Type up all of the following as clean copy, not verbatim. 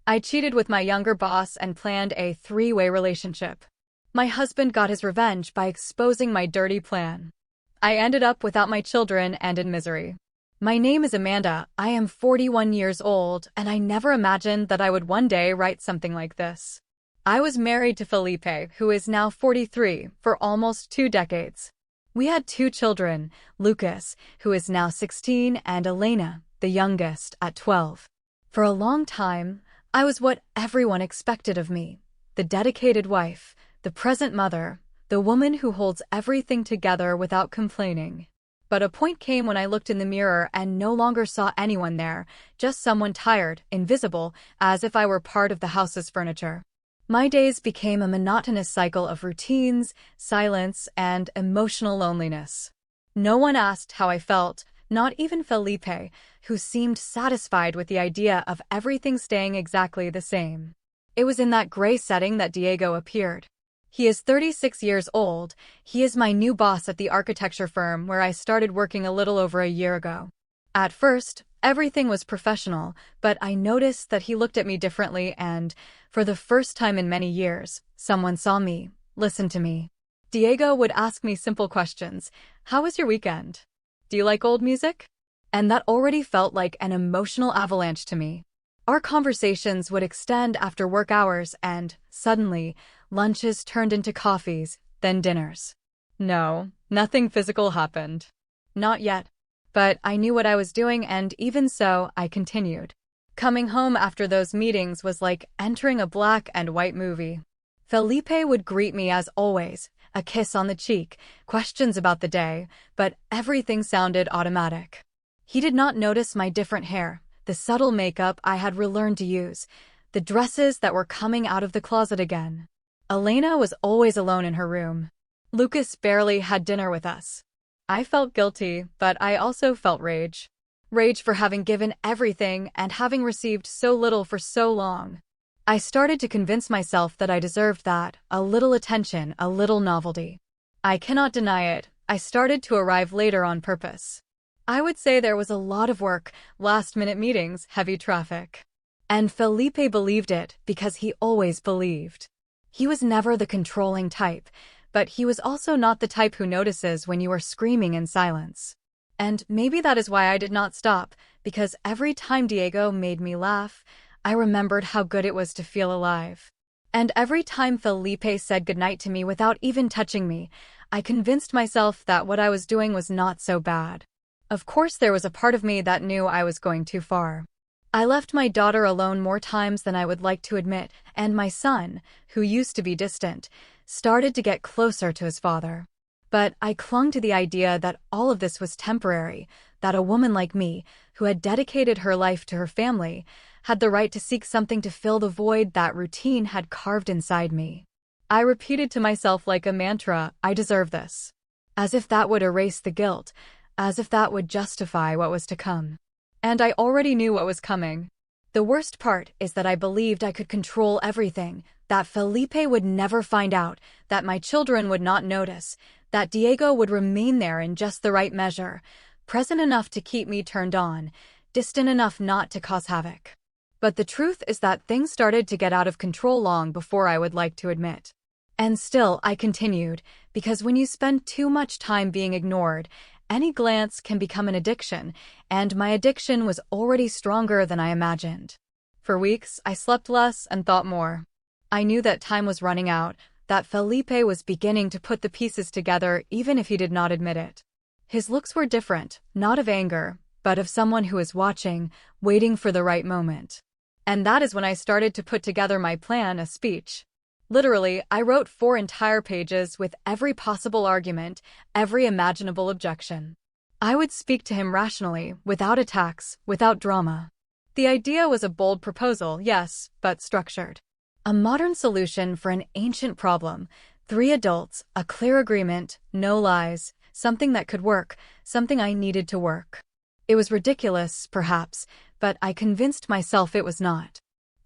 I cheated with my younger boss and planned a three-way relationship. My husband got his revenge by exposing my dirty plan. I ended up without my children and in misery. My name is Amanda, I am 41 years old, and I never imagined that I would one day write something like this. I was married to Felipe, who is now 43, for almost 2 decades. We had 2 children, Lucas, who is now 16, and Elena, the youngest, at 12. For a long time, I was what everyone expected of me, the dedicated wife, the present mother, the woman who holds everything together without complaining. But a point came when I looked in the mirror and no longer saw anyone there, just someone tired, invisible, as if I were part of the house's furniture. My days became a monotonous cycle of routines, silence, and emotional loneliness. No one asked how I felt, not even Felipe, who seemed satisfied with the idea of everything staying exactly the same. It was in that gray setting that Diego appeared. He is 36 years old. He is my new boss at the architecture firm where I started working a little over a year ago. At first, everything was professional, but I noticed that he looked at me differently and, for the first time in many years, someone saw me, listened to me. Diego would ask me simple questions. How was your weekend? Do you like old music? And that already felt like an emotional avalanche to me. Our conversations would extend after work hours and, suddenly, lunches turned into coffees, then dinners. No, nothing physical happened. Not yet. But I knew what I was doing and even so, I continued. Coming home after those meetings was like entering a black and white movie. Felipe would greet me as always, a kiss on the cheek, questions about the day, but everything sounded automatic. He did not notice my different hair, the subtle makeup I had relearned to use, the dresses that were coming out of the closet again. Elena was always alone in her room. Lucas barely had dinner with us. I felt guilty, but I also felt rage. Rage for having given everything and having received so little for so long. I started to convince myself that I deserved that, a little attention, a little novelty. I cannot deny it, I started to arrive later on purpose. I would say there was a lot of work, last-minute meetings, heavy traffic. And Felipe believed it because he always believed. He was never the controlling type, but he was also not the type who notices when you are screaming in silence. And maybe that is why I did not stop, because every time Diego made me laugh, I remembered how good it was to feel alive. And every time Felipe said goodnight to me without even touching me, I convinced myself that what I was doing was not so bad. Of course, there was a part of me that knew I was going too far. I left my daughter alone more times than I would like to admit, and my son, who used to be distant, started to get closer to his father. But I clung to the idea that all of this was temporary, that a woman like me, who had dedicated her life to her family, had the right to seek something to fill the void that routine had carved inside me. I repeated to myself like a mantra, I deserve this. As if that would erase the guilt, as if that would justify what was to come. And I already knew what was coming. The worst part is that I believed I could control everything, that Felipe would never find out, that my children would not notice, that Diego would remain there in just the right measure, present enough to keep me turned on, distant enough not to cause havoc. But the truth is that things started to get out of control long before I would like to admit. And still, I continued, because when you spend too much time being ignored, any glance can become an addiction, and my addiction was already stronger than I imagined. For weeks, I slept less and thought more. I knew that time was running out, that Felipe was beginning to put the pieces together even if he did not admit it. His looks were different, not of anger, but of someone who is watching, waiting for the right moment. And that is when I started to put together my plan, a speech. Literally, I wrote 4 entire pages with every possible argument, every imaginable objection. I would speak to him rationally, without attacks, without drama. The idea was a bold proposal, yes, but structured. A modern solution for an ancient problem, 3 adults, a clear agreement, no lies, something that could work, something I needed to work. It was ridiculous, perhaps, but I convinced myself it was not.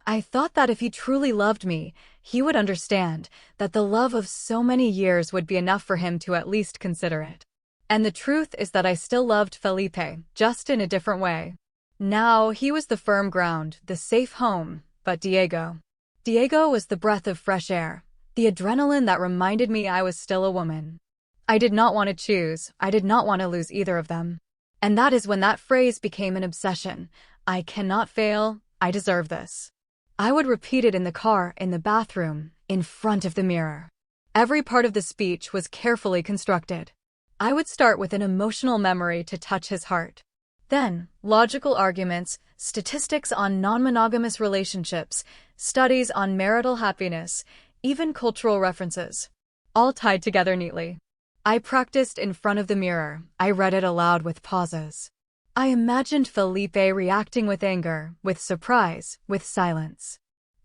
I thought that if he truly loved me, he would understand, that the love of so many years would be enough for him to at least consider it. And the truth is that I still loved Felipe, just in a different way. Now he was the firm ground, the safe home, but Diego. Diego was the breath of fresh air, the adrenaline that reminded me I was still a woman. I did not want to choose, I did not want to lose either of them. And that is when that phrase became an obsession. I cannot fail, I deserve this. I would repeat it in the car, in the bathroom, in front of the mirror. Every part of the speech was carefully constructed. I would start with an emotional memory to touch his heart. Then, logical arguments, statistics on non-monogamous relationships, studies on marital happiness, even cultural references, all tied together neatly. I practiced in front of the mirror. I read it aloud with pauses. I imagined Felipe reacting with anger, with surprise, with silence.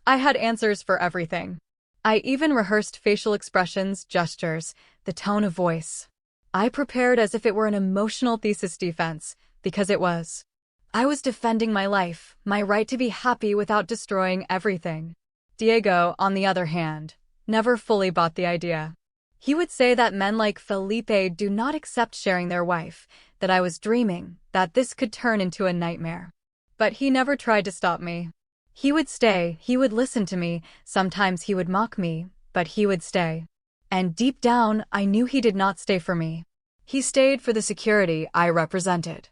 I had answers for everything. I even rehearsed facial expressions, gestures, the tone of voice. I prepared as if it were an emotional thesis defense, because it was. I was defending my life, my right to be happy without destroying everything. Diego, on the other hand, never fully bought the idea. He would say that men like Felipe do not accept sharing their wife, that I was dreaming, that this could turn into a nightmare. But he never tried to stop me. He would stay, he would listen to me, sometimes he would mock me, but he would stay. And deep down, I knew he did not stay for me. He stayed for the security I represented.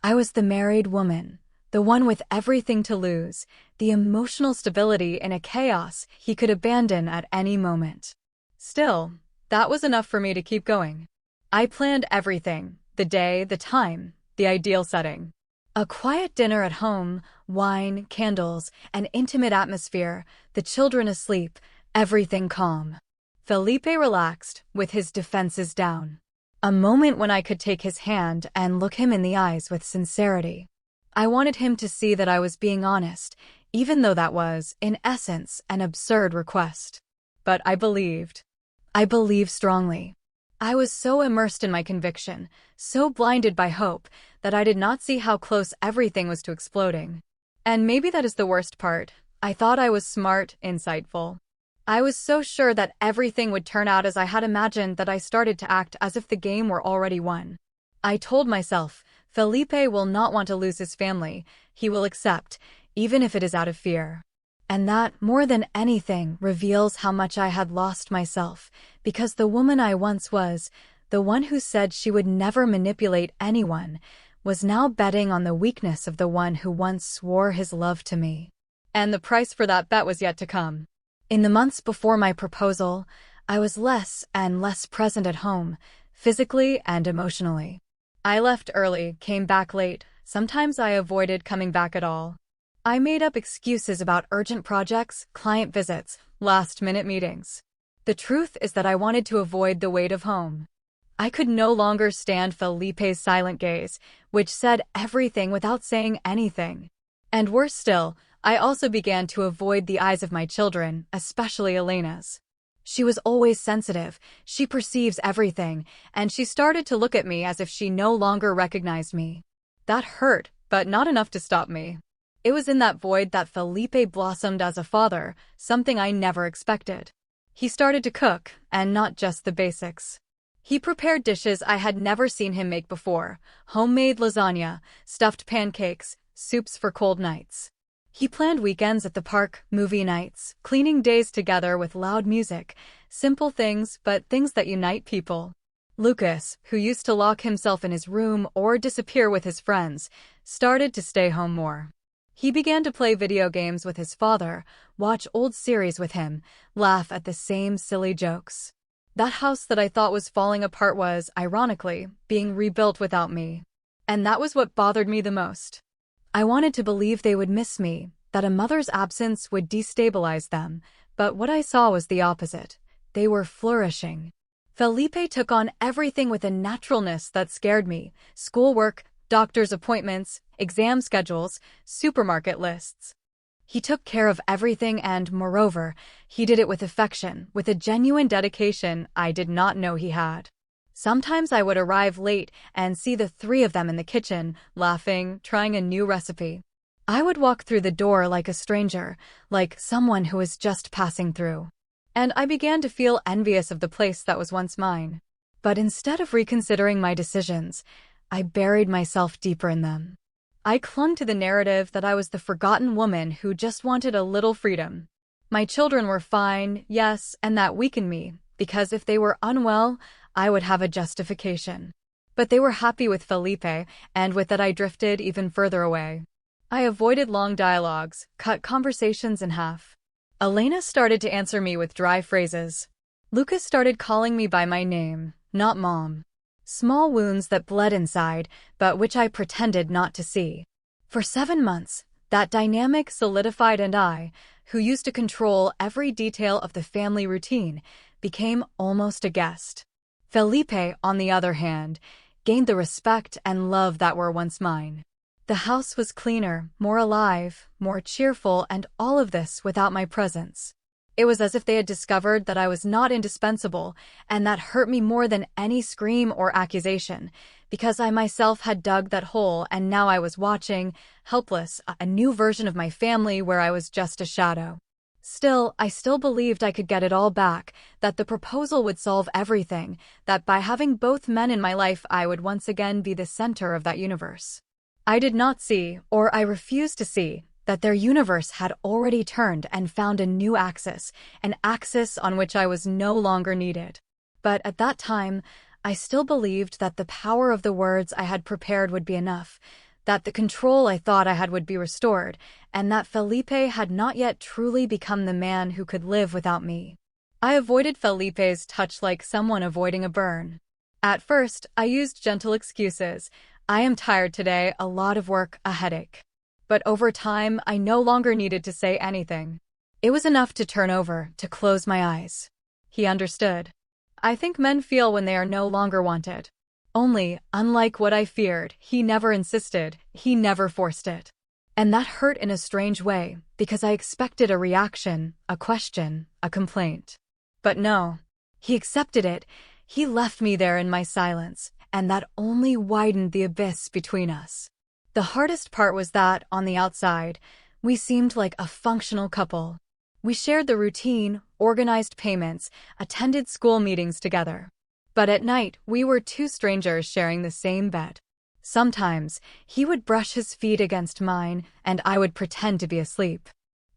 I was the married woman, the one with everything to lose, the emotional stability in a chaos he could abandon at any moment. Still, that was enough for me to keep going. I planned everything, the day, the time, the ideal setting. A quiet dinner at home, wine, candles, an intimate atmosphere, the children asleep, everything calm. Felipe relaxed, with his defenses down. A moment when I could take his hand and look him in the eyes with sincerity. I wanted him to see that I was being honest, even though that was, in essence, an absurd request. But I believed. I believed strongly. I was so immersed in my conviction, so blinded by hope, that I did not see how close everything was to exploding. And maybe that is the worst part. I thought I was smart, insightful. I was so sure that everything would turn out as I had imagined that I started to act as if the game were already won. I told myself, Felipe will not want to lose his family. He will accept, even if it is out of fear. And that, more than anything, reveals how much I had lost myself, because the woman I once was, the one who said she would never manipulate anyone, was now betting on the weakness of the one who once swore his love to me. And the price for that bet was yet to come. In the months before my proposal, I was less and less present at home, physically and emotionally. I left early, came back late. Sometimes I avoided coming back at all. I made up excuses about urgent projects, client visits, last-minute meetings. The truth is that I wanted to avoid the weight of home. I could no longer stand Felipe's silent gaze, which said everything without saying anything. And worse still, I also began to avoid the eyes of my children, especially Elena's. She was always sensitive, she perceives everything, and she started to look at me as if she no longer recognized me. That hurt, but not enough to stop me. It was in that void that Felipe blossomed as a father, something I never expected. He started to cook, and not just the basics. He prepared dishes I had never seen him make before: homemade lasagna, stuffed pancakes, soups for cold nights. He planned weekends at the park, movie nights, cleaning days together with loud music, simple things, but things that unite people. Lucas, who used to lock himself in his room or disappear with his friends, started to stay home more. He began to play video games with his father, watch old series with him, laugh at the same silly jokes. That house that I thought was falling apart was, ironically, being rebuilt without me. And that was what bothered me the most. I wanted to believe they would miss me, that a mother's absence would destabilize them, but what I saw was the opposite. They were flourishing. Felipe took on everything with a naturalness that scared me: schoolwork, doctor's appointments, exam schedules, supermarket lists. He took care of everything and, moreover, he did it with affection, with a genuine dedication I did not know he had. Sometimes I would arrive late and see the three of them in the kitchen, laughing, trying a new recipe. I would walk through the door like a stranger, like someone who was just passing through. And I began to feel envious of the place that was once mine. But instead of reconsidering my decisions, I buried myself deeper in them. I clung to the narrative that I was the forgotten woman who just wanted a little freedom. My children were fine, yes, and that weakened me, because if they were unwell, I would have a justification. But they were happy with Felipe, and with that I drifted even further away. I avoided long dialogues, cut conversations in half. Elena started to answer me with dry phrases. Lucas started calling me by my name, not Mom. Small wounds that bled inside, but which I pretended not to see. For 7 months, that dynamic solidified, and I, who used to control every detail of the family routine, became almost a guest. Felipe, on the other hand, gained the respect and love that were once mine. The house was cleaner, more alive, more cheerful, and all of this without my presence. It was as if they had discovered that I was not indispensable, and that hurt me more than any scream or accusation, because I myself had dug that hole, and now I was watching, helpless, a new version of my family where I was just a shadow. Still, I still believed I could get it all back, that the proposal would solve everything, that by having both men in my life I would once again be the center of that universe. I did not see, or I refused to see, that their universe had already turned and found a new axis, an axis on which I was no longer needed. But at that time, I still believed that the power of the words I had prepared would be enough, that the control I thought I had would be restored, and that Felipe had not yet truly become the man who could live without me. I avoided Felipe's touch like someone avoiding a burn. At first, I used gentle excuses. I am tired today, a lot of work, a headache. But over time, I no longer needed to say anything. It was enough to turn over, to close my eyes. He understood. I think men feel when they are no longer wanted. Only, unlike what I feared, he never insisted, he never forced it. And that hurt in a strange way, because I expected a reaction, a question, a complaint. But no. He accepted it. He left me there in my silence, and that only widened the abyss between us. The hardest part was that, on the outside, we seemed like a functional couple. We shared the routine, organized payments, attended school meetings together. But at night, we were two strangers sharing the same bed. Sometimes, he would brush his feet against mine, and I would pretend to be asleep.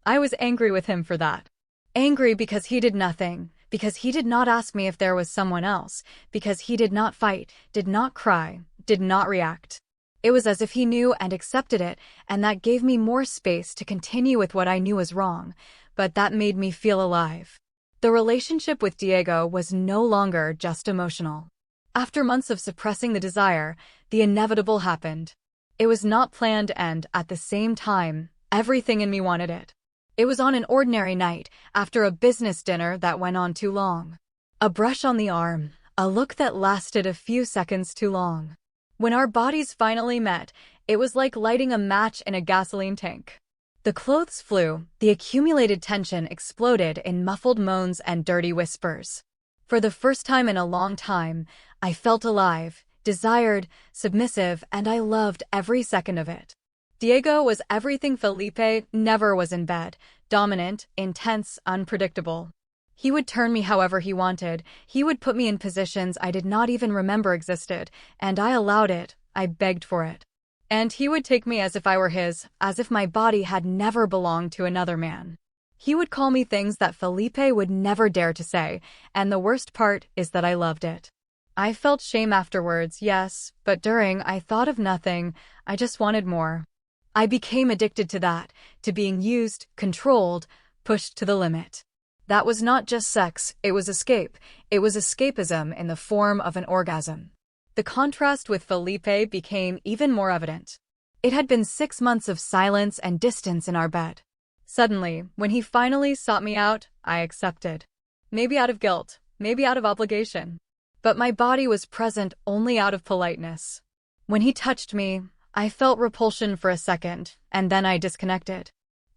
I was angry with him for that. Angry because he did nothing, because he did not ask me if there was someone else, because he did not fight, did not cry, did not react. It was as if he knew and accepted it, and that gave me more space to continue with what I knew was wrong, but that made me feel alive. The relationship with Diego was no longer just emotional. After months of suppressing the desire, the inevitable happened. It was not planned and, at the same time, everything in me wanted it. It was on an ordinary night, after a business dinner that went on too long. A brush on the arm, a look that lasted a few seconds too long. When our bodies finally met, it was like lighting a match in a gasoline tank. The clothes flew, the accumulated tension exploded in muffled moans and dirty whispers. For the first time in a long time, I felt alive, desired, submissive, and I loved every second of it. Diego was everything Felipe never was in bed, dominant, intense, unpredictable. He would turn me however he wanted, he would put me in positions I did not even remember existed, and I allowed it, I begged for it. And he would take me as if I were his, as if my body had never belonged to another man. He would call me things that Felipe would never dare to say, and the worst part is that I loved it. I felt shame afterwards, yes, but during I thought of nothing, I just wanted more. I became addicted to that, to being used, controlled, pushed to the limit. That was not just sex, it was escape. It was escapism in the form of an orgasm. The contrast with Felipe became even more evident. It had been 6 months of silence and distance in our bed. Suddenly, when he finally sought me out, I accepted. Maybe out of guilt, maybe out of obligation. But my body was present only out of politeness. When he touched me, I felt repulsion for a second, and then I disconnected.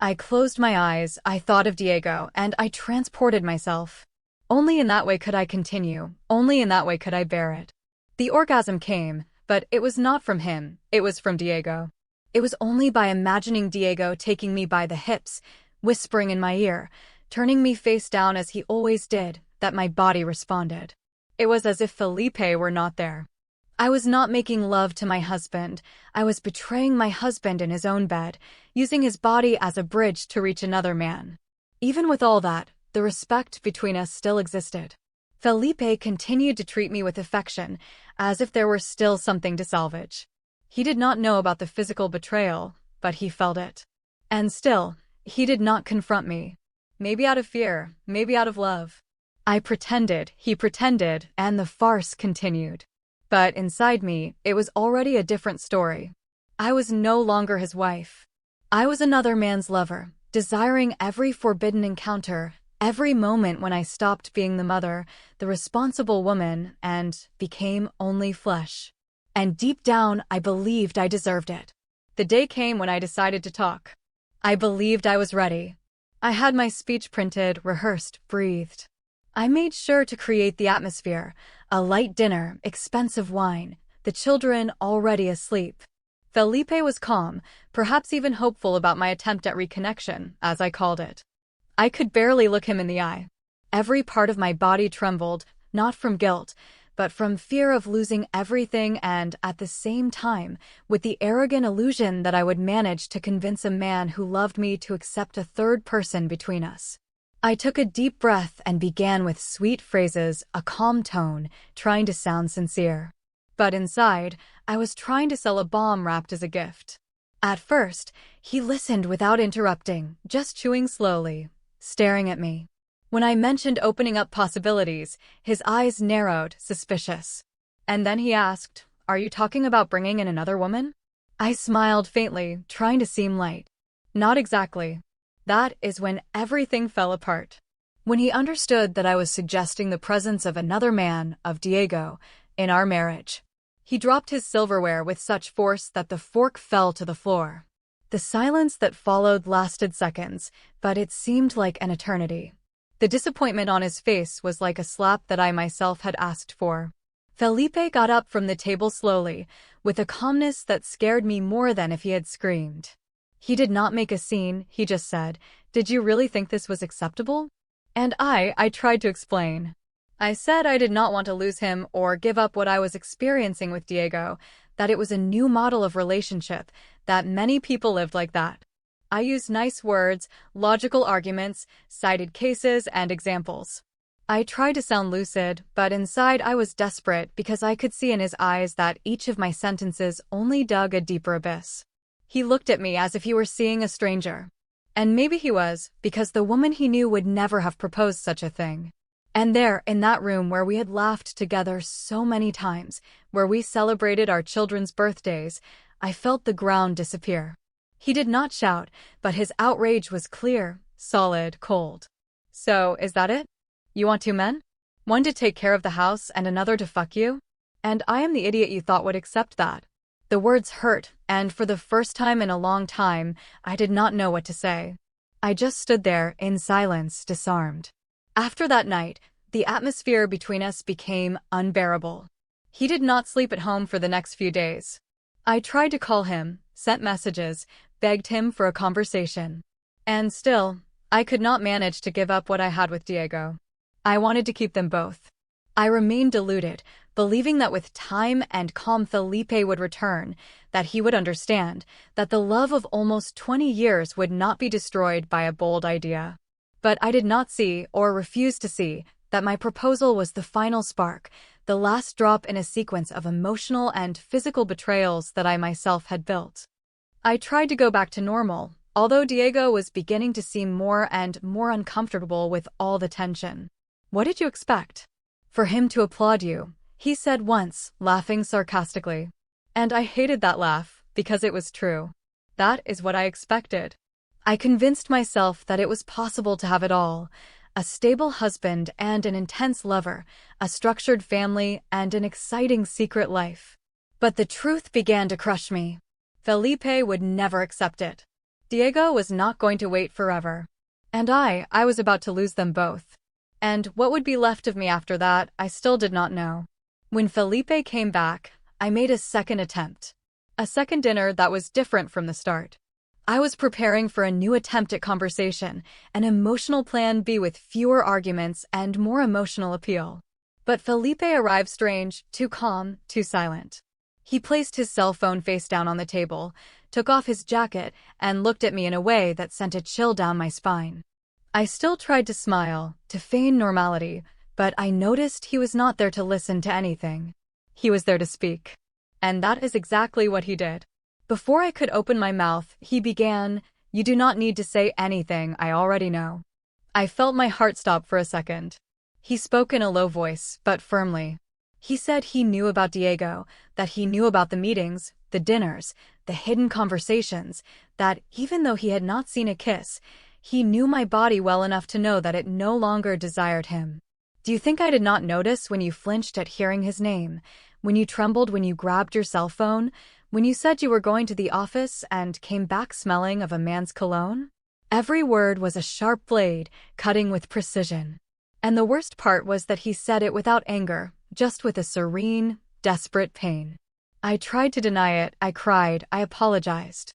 I closed my eyes, I thought of Diego, and I transported myself. Only in that way could I continue, only in that way could I bear it. The orgasm came, but it was not from him, it was from Diego. It was only by imagining Diego taking me by the hips, whispering in my ear, turning me face down as he always did, that my body responded. It was as if Felipe were not there. I was not making love to my husband. I was betraying my husband in his own bed, using his body as a bridge to reach another man. Even with all that, the respect between us still existed. Felipe continued to treat me with affection, as if there were still something to salvage. He did not know about the physical betrayal, but he felt it. And still, he did not confront me. Maybe out of fear, maybe out of love. I pretended, he pretended, and the farce continued. But inside me, it was already a different story. I was no longer his wife. I was another man's lover, desiring every forbidden encounter, every moment when I stopped being the mother, the responsible woman, and became only flesh. And deep down, I believed I deserved it. The day came when I decided to talk. I believed I was ready. I had my speech printed, rehearsed, breathed. I made sure to create the atmosphere, a light dinner, expensive wine, the children already asleep. Felipe was calm, perhaps even hopeful about my attempt at reconnection, as I called it. I could barely look him in the eye. Every part of my body trembled, not from guilt, but from fear of losing everything and, at the same time, with the arrogant illusion that I would manage to convince a man who loved me to accept a third person between us. I took a deep breath and began with sweet phrases, a calm tone, trying to sound sincere. But inside, I was trying to sell a bomb wrapped as a gift. At first, he listened without interrupting, just chewing slowly, staring at me. When I mentioned opening up possibilities, his eyes narrowed, suspicious. And then he asked, "Are you talking about bringing in another woman?" I smiled faintly, trying to seem light. Not exactly. That is when everything fell apart. When he understood that I was suggesting the presence of another man, of Diego, in our marriage. He dropped his silverware with such force that the fork fell to the floor. The silence that followed lasted seconds, but it seemed like an eternity. The disappointment on his face was like a slap that I myself had asked for. Felipe got up from the table slowly, with a calmness that scared me more than if he had screamed. He did not make a scene, he just said, "Did you really think this was acceptable?" And I tried to explain. I said I did not want to lose him or give up what I was experiencing with Diego, that it was a new model of relationship, that many people lived like that. I used nice words, logical arguments, cited cases and examples. I tried to sound lucid, but inside I was desperate because I could see in his eyes that each of my sentences only dug a deeper abyss. He looked at me as if he were seeing a stranger. And maybe he was, because the woman he knew would never have proposed such a thing. And there, in that room where we had laughed together so many times, where we celebrated our children's birthdays, I felt the ground disappear. He did not shout, but his outrage was clear, solid, cold. "So, is that it? You want two men? One to take care of the house and another to fuck you? And I am the idiot you thought would accept that." The words hurt, and for the first time in a long time, I did not know what to say. I just stood there, in silence, disarmed. After that night, the atmosphere between us became unbearable. He did not sleep at home for the next few days. I tried to call him, sent messages, begged him for a conversation. And still, I could not manage to give up what I had with Diego. I wanted to keep them both. I remained deluded, believing that with time and calm Felipe would return, that he would understand, that the love of almost 20 years would not be destroyed by a bold idea. But I did not see, or refused to see, that my proposal was the final spark, the last drop in a sequence of emotional and physical betrayals that I myself had built. I tried to go back to normal, although Diego was beginning to seem more and more uncomfortable with all the tension. "What did you expect? For him to applaud you," he said once, laughing sarcastically. And I hated that laugh, because it was true. That is what I expected. I convinced myself that it was possible to have it all, a stable husband and an intense lover, a structured family and an exciting secret life. But the truth began to crush me. Felipe would never accept it. Diego was not going to wait forever. And I was about to lose them both. And what would be left of me after that, I still did not know. When Felipe came back, I made a second attempt. A second dinner that was different from the start. I was preparing for a new attempt at conversation, an emotional plan B with fewer arguments and more emotional appeal. But Felipe arrived strange, too calm, too silent. He placed his cell phone face down on the table, took off his jacket, and looked at me in a way that sent a chill down my spine. I still tried to smile, to feign normality, but I noticed he was not there to listen to anything. He was there to speak. And that is exactly what he did. Before I could open my mouth, he began, "You do not need to say anything, I already know." I felt my heart stop for a second. He spoke in a low voice, but firmly. He said he knew about Diego, that he knew about the meetings, the dinners, the hidden conversations, that even though he had not seen a kiss, he knew my body well enough to know that it no longer desired him. Do you think I did not notice when you flinched at hearing his name, when you trembled when you grabbed your cell phone, when you said you were going to the office and came back smelling of a man's cologne? Every word was a sharp blade, cutting with precision. And the worst part was that he said it without anger, just with a serene, desperate pain. I tried to deny it, I cried, I apologized.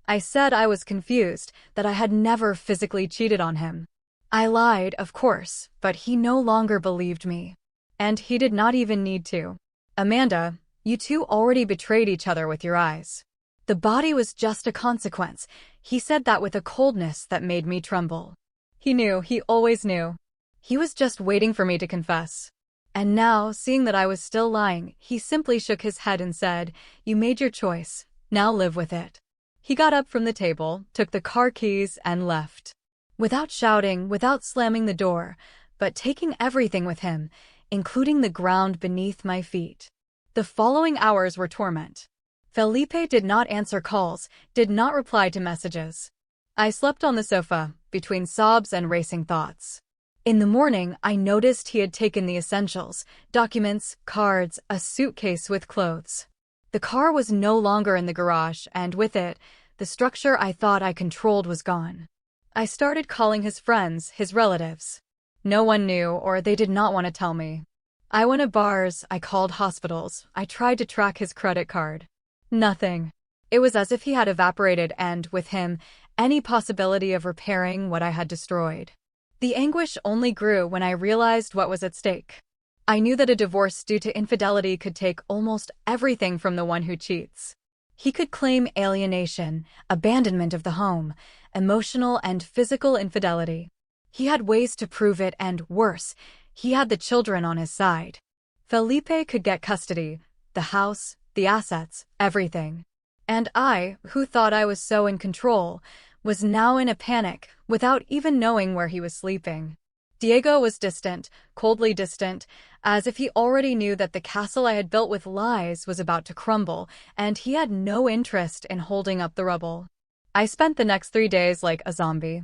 I said I was confused, that I had never physically cheated on him. I lied, of course, but he no longer believed me. And he did not even need to. Amanda, you two already betrayed each other with your eyes. The body was just a consequence. He said that with a coldness that made me tremble. He knew, he always knew. He was just waiting for me to confess. And now, seeing that I was still lying, he simply shook his head and said, "You made your choice. Now live with it." He got up from the table, took the car keys, and left. Without shouting, without slamming the door, but taking everything with him, including the ground beneath my feet. The following hours were torment. Felipe did not answer calls, did not reply to messages. I slept on the sofa, between sobs and racing thoughts. In the morning, I noticed he had taken the essentials, documents, cards, a suitcase with clothes. The car was no longer in the garage, and with it, the structure I thought I controlled was gone. I started calling his friends, his relatives. No one knew, or they did not want to tell me. I went to bars, I called hospitals, I tried to track his credit card. Nothing. It was as if he had evaporated and, with him, any possibility of repairing what I had destroyed. The anguish only grew when I realized what was at stake. I knew that a divorce due to infidelity could take almost everything from the one who cheats. He could claim alienation, abandonment of the home, emotional and physical infidelity. He had ways to prove it and, worse, he had the children on his side. Felipe could get custody, the house, the assets, everything. And I, who thought I was so in control, was now in a panic, without even knowing where he was sleeping. Diego was distant, coldly distant, as if he already knew that the castle I had built with lies was about to crumble, and he had no interest in holding up the rubble. I spent the next 3 days like a zombie.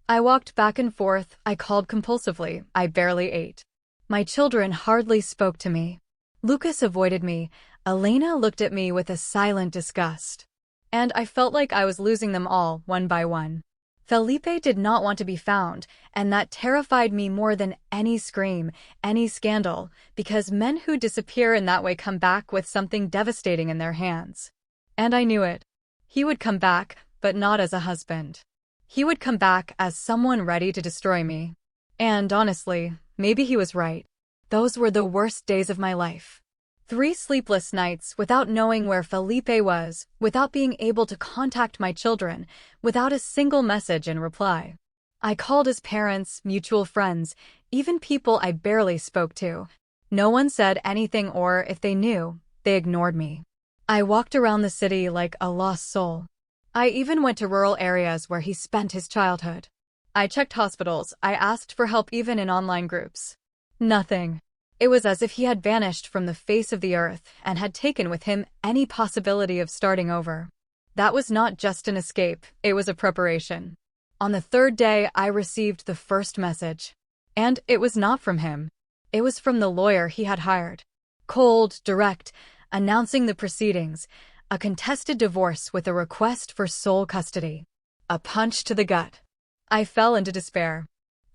I walked back and forth, I called compulsively, I barely ate. My children hardly spoke to me. Lucas avoided me, Elena looked at me with a silent disgust. And I felt like I was losing them all, one by one. Felipe did not want to be found, and that terrified me more than any scream, any scandal, because men who disappear in that way come back with something devastating in their hands. And I knew it. He would come back, but not as a husband. He would come back as someone ready to destroy me. And honestly, maybe he was right. Those were the worst days of my life. 3 sleepless nights without knowing where Felipe was, without being able to contact my children, without a single message in reply. I called his parents, mutual friends, even people I barely spoke to. No one said anything, or if they knew, they ignored me. I walked around the city like a lost soul. I even went to rural areas where he spent his childhood. I checked hospitals, I asked for help even in online groups. Nothing. It was as if he had vanished from the face of the earth and had taken with him any possibility of starting over. That was not just an escape, it was a preparation. On the 3rd day, I received the first message. And it was not from him. It was from the lawyer he had hired. Cold, direct, announcing the proceedings, a contested divorce with a request for sole custody. A punch to the gut. I fell into despair.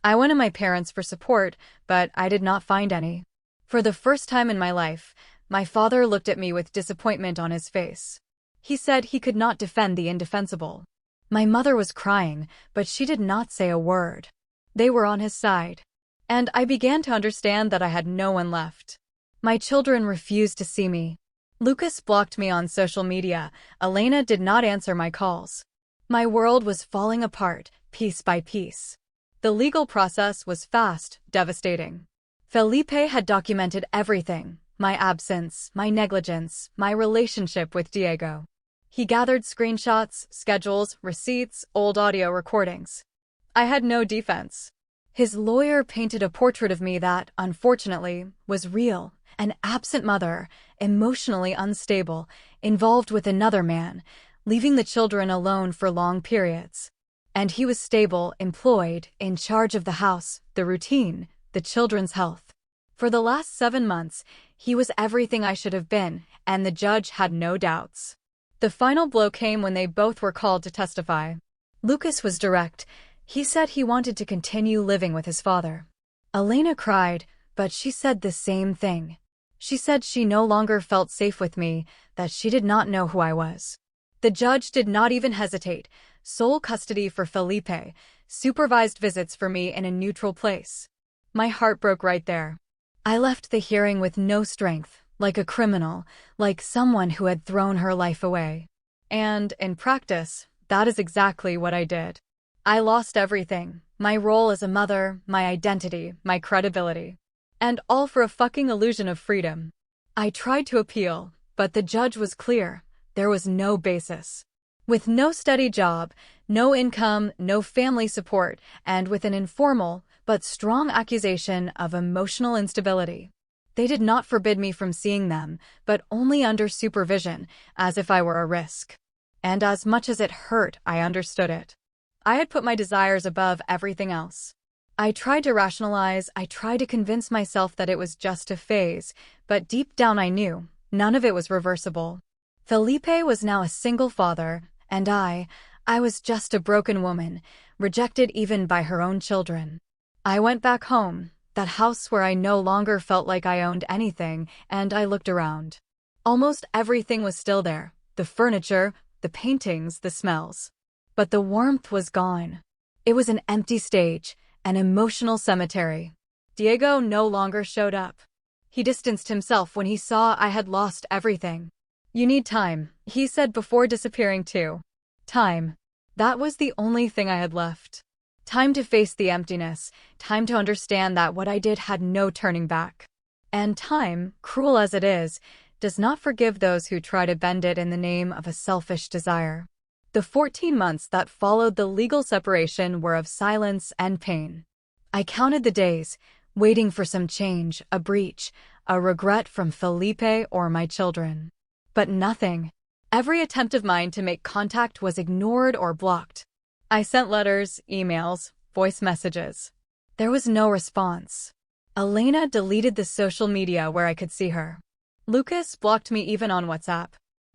I went to my parents for support, but I did not find any. For the first time in my life, my father looked at me with disappointment on his face. He said he could not defend the indefensible. My mother was crying, but she did not say a word. They were on his side. And I began to understand that I had no one left. My children refused to see me. Lucas blocked me on social media. Elena did not answer my calls. My world was falling apart, piece by piece. The legal process was fast, devastating. Felipe had documented everything: my absence, my negligence, my relationship with Diego. He gathered screenshots, schedules, receipts, old audio recordings. I had no defense. His lawyer painted a portrait of me that, unfortunately, was real: an absent mother, emotionally unstable, involved with another man, leaving the children alone for long periods. And he was stable, employed, in charge of the house, the routine, the children's health. For the last 7 months, he was everything I should have been, and the judge had no doubts. The final blow came when they both were called to testify. Lucas was direct. He said he wanted to continue living with his father. Elena cried, but she said the same thing. She said she no longer felt safe with me, that she did not know who I was. The judge did not even hesitate. Sole custody for Felipe, supervised visits for me in a neutral place. My heart broke right there. I left the hearing with no strength, like a criminal, like someone who had thrown her life away. And, in practice, that is exactly what I did. I lost everything: my role as a mother, my identity, my credibility. And all for a fucking illusion of freedom. I tried to appeal, but the judge was clear: there was no basis. With no steady job, no income, no family support, and with an informal but strong accusation of emotional instability. They did not forbid me from seeing them, but only under supervision, as if I were a risk. And as much as it hurt, I understood it. I had put my desires above everything else. I tried to rationalize, I tried to convince myself that it was just a phase, but deep down I knew none of it was reversible. Felipe was now a single father, and I was just a broken woman, rejected even by her own children. I went back home, that house where I no longer felt like I owned anything, and I looked around. Almost everything was still there: the furniture, the paintings, the smells. But the warmth was gone. It was an empty stage, an emotional cemetery. Diego no longer showed up. He distanced himself when he saw I had lost everything. "You need time," he said before disappearing too. Time. That was the only thing I had left. Time to face the emptiness, time to understand that what I did had no turning back. And time, cruel as it is, does not forgive those who try to bend it in the name of a selfish desire. The 14 months that followed the legal separation were of silence and pain. I counted the days, waiting for some change, a breach, a regret from Felipe or my children. But nothing. Every attempt of mine to make contact was ignored or blocked. I sent letters, emails, voice messages. There was no response. Elena deleted the social media where I could see her. Lucas blocked me even on WhatsApp.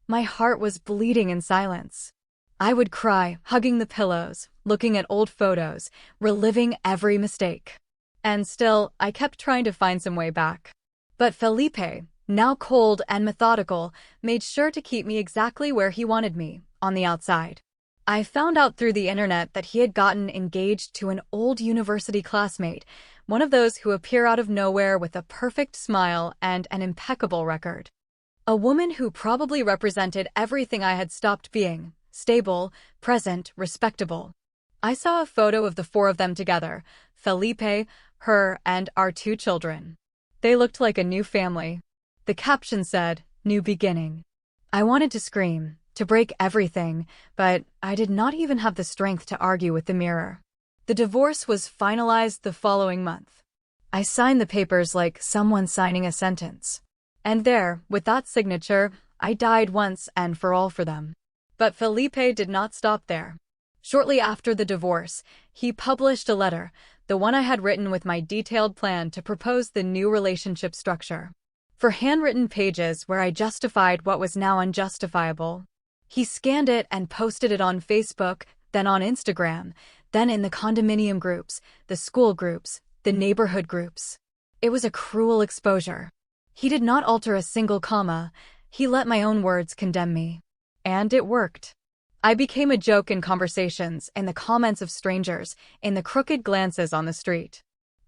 My heart was bleeding in silence. I would cry, hugging the pillows, looking at old photos, reliving every mistake. And still, I kept trying to find some way back. But Felipe, now cold and methodical, made sure to keep me exactly where he wanted me, on the outside. I found out through the internet that he had gotten engaged to an old university classmate, one of those who appear out of nowhere with a perfect smile and an impeccable record. A woman who probably represented everything I had stopped being: stable, present, respectable. I saw a photo of the 4 of them together: Felipe, her, and our 2 children. They looked like a new family. The caption said, "New beginning." I wanted to scream, to break everything, but I did not even have the strength to argue with the mirror. The divorce was finalized the following month. I signed the papers like someone signing a sentence. And there, with that signature, I died once and for all for them. But Felipe did not stop there. Shortly after the divorce, he published a letter, the one I had written with my detailed plan to propose the new relationship structure. For handwritten pages where I justified what was now unjustifiable. He scanned it and posted it on Facebook, then on Instagram, then in the condominium groups, the school groups, the neighborhood groups. It was a cruel exposure. He did not alter a single comma. He let my own words condemn me. And it worked. I became a joke in conversations, in the comments of strangers, in the crooked glances on the street.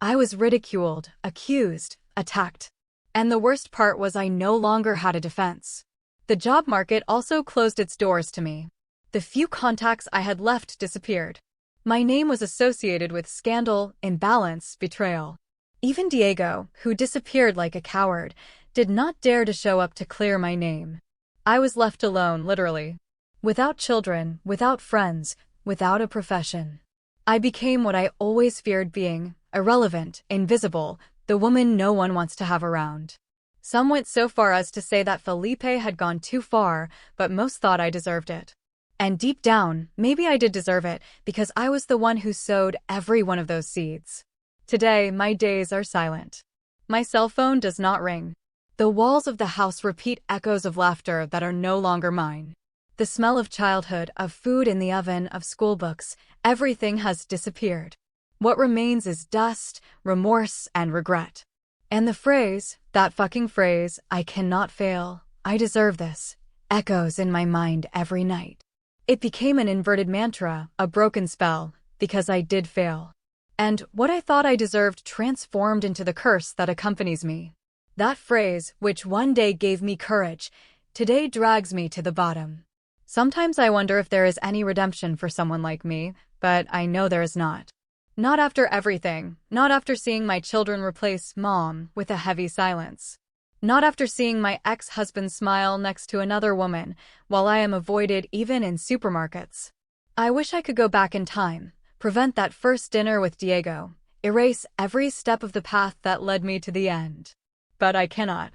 I was ridiculed, accused, attacked. And the worst part was I no longer had a defense. The job market also closed its doors to me. The few contacts I had left disappeared. My name was associated with scandal, imbalance, betrayal. Even Diego, who disappeared like a coward, did not dare to show up to clear my name. I was left alone, literally. Without children, without friends, without a profession. I became what I always feared being, irrelevant, invisible, the woman no one wants to have around. Some went so far as to say that Felipe had gone too far, but most thought I deserved it. And deep down, maybe I did deserve it, because I was the one who sowed every one of those seeds. Today, my days are silent. My cell phone does not ring. The walls of the house repeat echoes of laughter that are no longer mine. The smell of childhood, of food in the oven, of school books, everything has disappeared. What remains is dust, remorse, and regret. And the phrase, that fucking phrase, I cannot fail, I deserve this, echoes in my mind every night. It became an inverted mantra, a broken spell, because I did fail. And what I thought I deserved transformed into the curse that accompanies me. That phrase, which one day gave me courage, today drags me to the bottom. Sometimes I wonder if there is any redemption for someone like me, but I know there is not. Not after everything, not after seeing my children replace mom with a heavy silence. Not after seeing my ex-husband smile next to another woman, while I am avoided even in supermarkets. I wish I could go back in time, prevent that first dinner with Diego, erase every step of the path that led me to the end. But I cannot.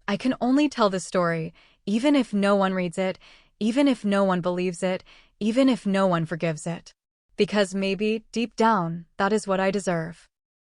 I can only tell the story, even if no one reads it, even if no one believes it, even if no one forgives it. Because maybe, deep down, that is what I deserve.